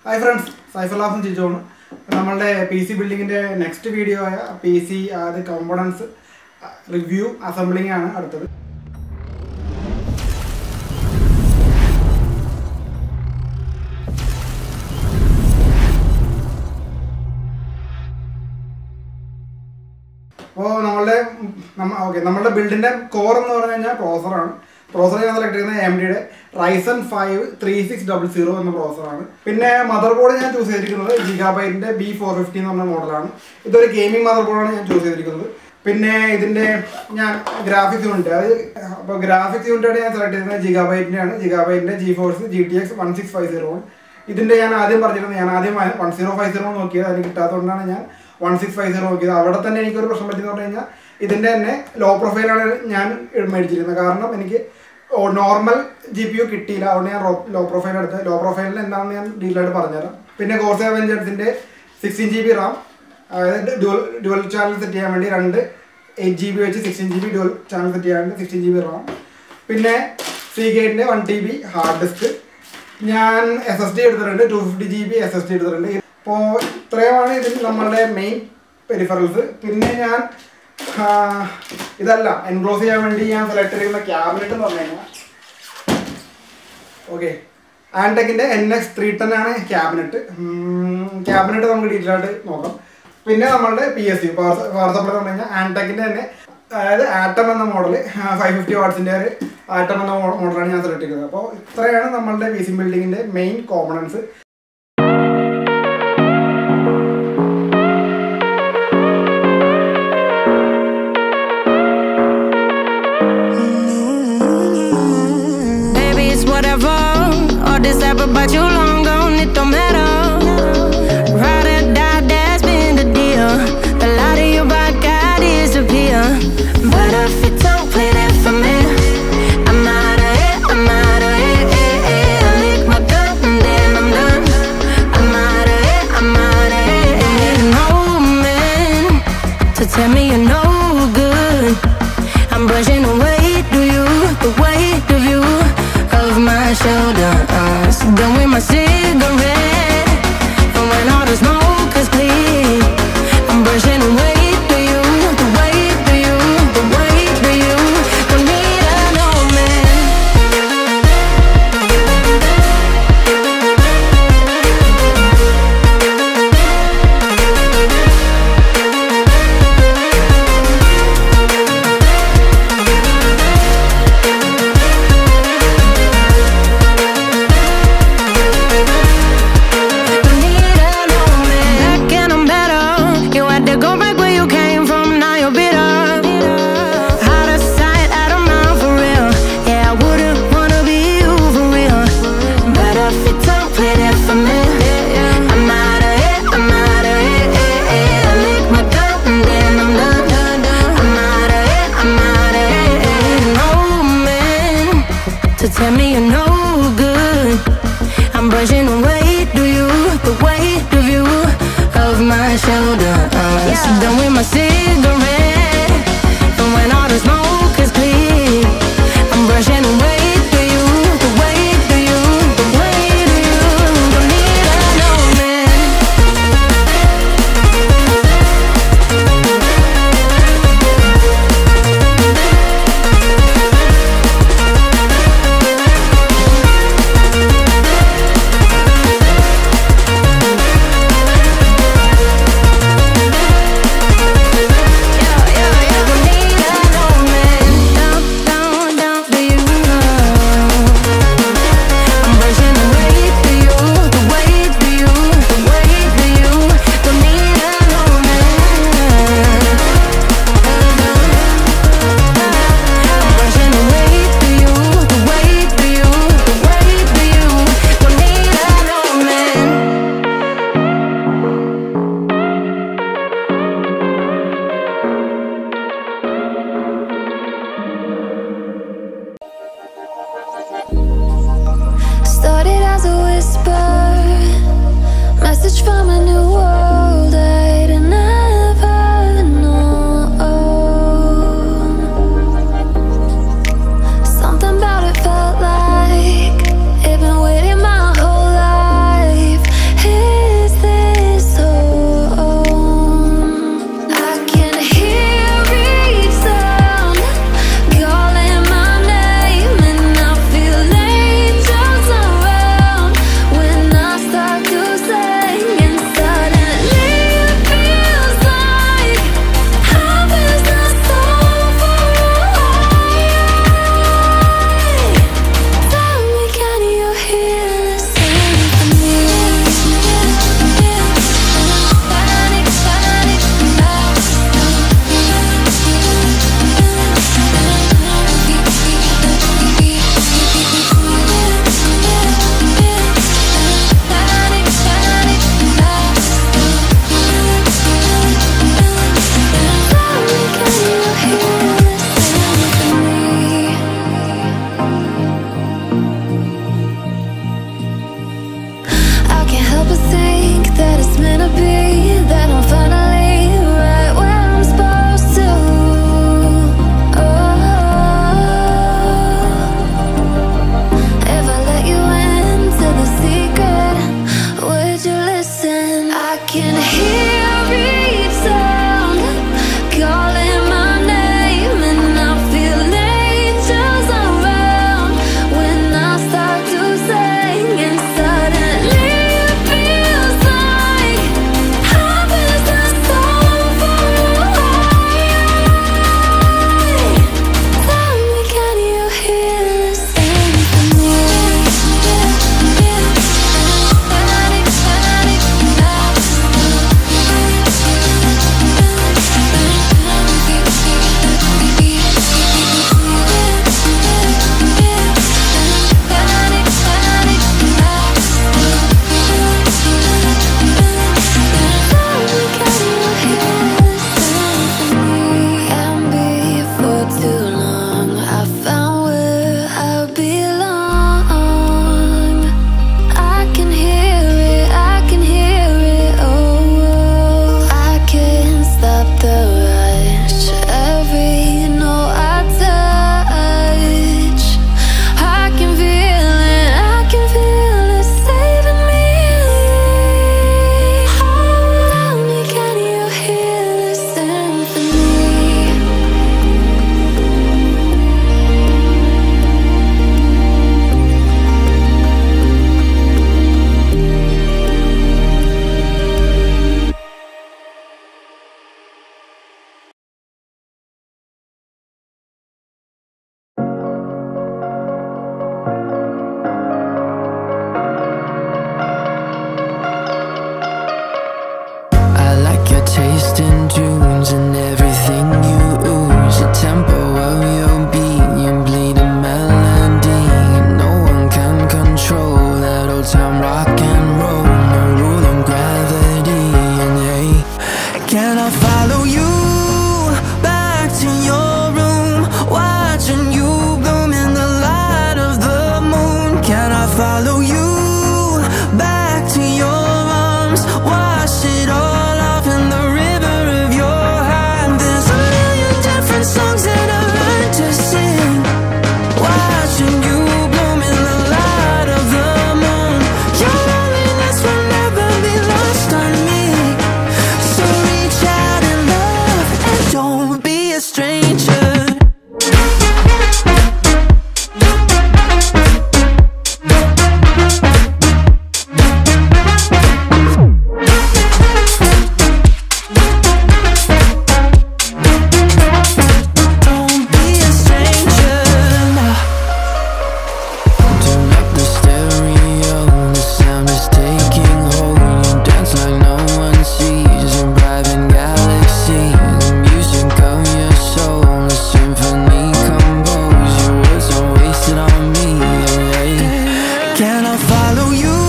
Hi friends, CypherLabs is Jijon. We PC building next video PC the components review assembling ആണ് നമ്മുടെ ബിൽഡിന്റെ core എന്ന് പറഞ്ഞാൽ processor ആണ്. Processor ഞാൻ സെലക്ട് ചെയ്യുന്നത് AMD Ryzen 5 3600 എന്ന പ്രോസസർ ആണ്. പിന്നെ മദർബോർഡ് ഞാൻ ചൂസ് ചെയ്തിരിക്കുന്നത് GIGABYTE B450 എന്ന മോഡലാണ്. ഇതൊരു ഗെയിമിംഗ് മദർബോർഡാണ് ഞാൻ ചൂസ് ചെയ്തിരിക്കുന്നത്. പിന്നെ ഇതിന്റെ ഞാൻ ഗ്രാഫിക്സ് യൂണിറ്റ് അപ്പോൾ ഗ്രാഫിക്സ് യൂണിറ്റ് ഞാൻ സെലക്ട് ചെയ്യുന്നത് GIGABYTE GeForce GTX 1650 ആണ്. ഇതിന്റെ ഞാൻ ആദ്യം പറഞ്ഞിരുന്നത് ഞാൻ ആദ്യം 1050 നോക്കിയത് അതിന് കിട്ടാത്തതുകൊണ്ടാണ് ഞാൻ 1650 നോക്കിയത്. അവിടെ തന്നെ എനിക്കൊരു പ്രശ്നം പറ്റിയെന്ന് പറഞ്ഞു കഴിഞ്ഞാൽ ഇതിന്റെ തന്നെ ലോ പ്രൊഫൈലാണ് ഞാൻ മേടിച്ചിരുന്നത്. കാരണം എനിക്ക് നോർമൽ GPU കിട്ടിയില്ല, അതുകൊണ്ട് ഞാൻ ലോ പ്രൊഫൈൽ എടുത്തത്. ലോ പ്രൊഫൈലിൽ എന്താണെന്ന് ഞാൻ ഡീറ്റെയിലായിട്ട് പറഞ്ഞുതരാം. പിന്നെ CORSAIR VENGENCEന്റെ 16GB RAM, അതായത് ഡുവൽ ചാനൽ സെറ്റ് ചെയ്യാൻ വേണ്ടി 8GB വെച്ച് 16GB ഡുവൽ ചാനൽ സെറ്റ് ചെയ്യാൻ വേണ്ടി 16GB RAM. പിന്നെ Seagateന്റെ 1TB ഹാർഡ് ഡിസ്ക്. ഞാൻ SSD എടുത്തിട്ടുണ്ട്, 250GB SSD എടുത്തിട്ടുണ്ട്. അപ്പോൾ ഇത്രയുമാണ് ഇതിൽ നമ്മളുടെ മെയിൻ പെരിഫറൽസ്. പിന്നെ ഞാൻ ഇതെല്ലാം എൻക്ലോസ് ചെയ്യാൻ വേണ്ടി ഞാൻ സെലക്ട് ചെയ്യുന്ന ക്യാബിനറ്റ് എന്ന് പറഞ്ഞു കഴിഞ്ഞാൽ ആൻടെക്കിന്റെ NX310 ആണ് ക്യാബിനറ്റ്. നമുക്ക് ഡീറ്റെയിൽ ആയിട്ട് നോക്കാം. പിന്നെ നമ്മളുടെ PSU പവർ സപ്ലൈ എന്ന് പറഞ്ഞു കഴിഞ്ഞാൽ ആൻടെക്കിന്റെ തന്നെ, അതായത് ആറ്റം എന്ന മോഡൽ 550 വാട്ട്സിന്റെ ഒരു ആറ്റം എന്ന മോഡലാണ് ഞാൻ സെലക്ട് ചെയ്തത്. അപ്പോൾ ഇത്രയാണ് നമ്മളുടെ PC ബിൽഡിങ്ങിന്റെ main components. But you long gone, it don't matter. Ride or die, that's been the deal. The light of your body got disappear. But if you don't play that for me, I'm out of it, I'm out of it. I lick my gun and then I'm done. I'm out of it, I'm out of it. You need an old man to tell me you're no good. I'm brushing away, do you, the weight of you of my shoulder. Done with my cigarette, and when all the smoke is clear, I'm brushing away to you, the weight to you, the weight to you. Don't need an old man. Tell me you're no good. I'm brushing away, do you, the weight of you, of my shoulder. Done with my cigarette, and when all the smoke is clear, I'm brushing away to you, the weight to you, the weight of you. Don't need an old man. help but think that it's meant to be, that I'm finally right where I'm supposed to. If I let you into the secret, would you listen? I can hear each sound calling my name, and I feel angels around when I start to sing, and suddenly it feels like happiness is so far away. Tell me, can you hear the symphony? Can't be for too long. I found where I belong. I can hear it, I can hear it. Oh, I can't stop the rush. Every note I touch, I can feel it, I can feel it saving me. Tell me, can you hear the symphony? I like your taste in tunes and everything you ooze. The tempo of your beat, you bleed a melody. No one can control that old time rock and roll. No rule of gravity, and hey, can I follow you back to your room, watching you bloom in the light of the moon? Can I follow you back to your arms, wash it all off in the river of your heart? There's a million different songs that I learned to sing, watching you bloom in the light of the moon. Your loneliness will never be lost on me, so reach out and love, and don't be a stranger. Don't be a stranger now. Turn up the stereo, the sound is taking hold. You dance like no one sees, a private galaxy. The music of your soul, a symphony composed. Your words are wasted on me, yeah. Can I follow you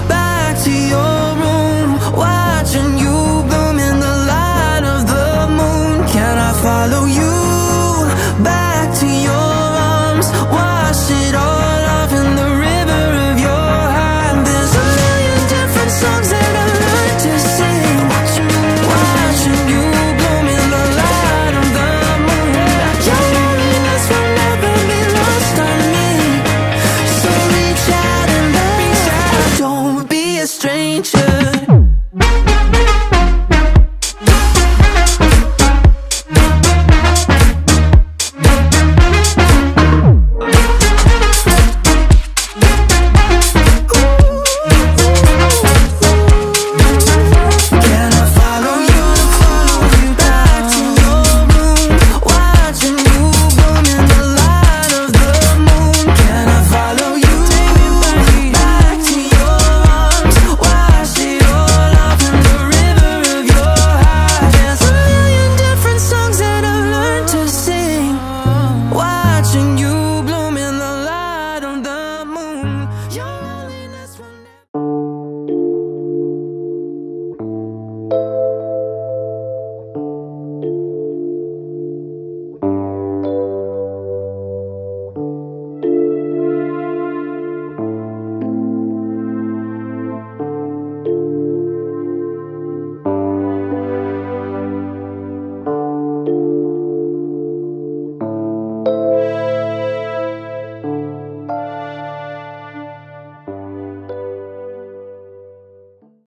back to your room, watching you bloom in the light of the moon? Can I follow you back to your arms, wash it all off in the river of your heart? There's a million different songs that I learned to sing, watching you bloom in the light of the moon. Your loneliness will never be lost on me, so reach out and love, don't be a stranger.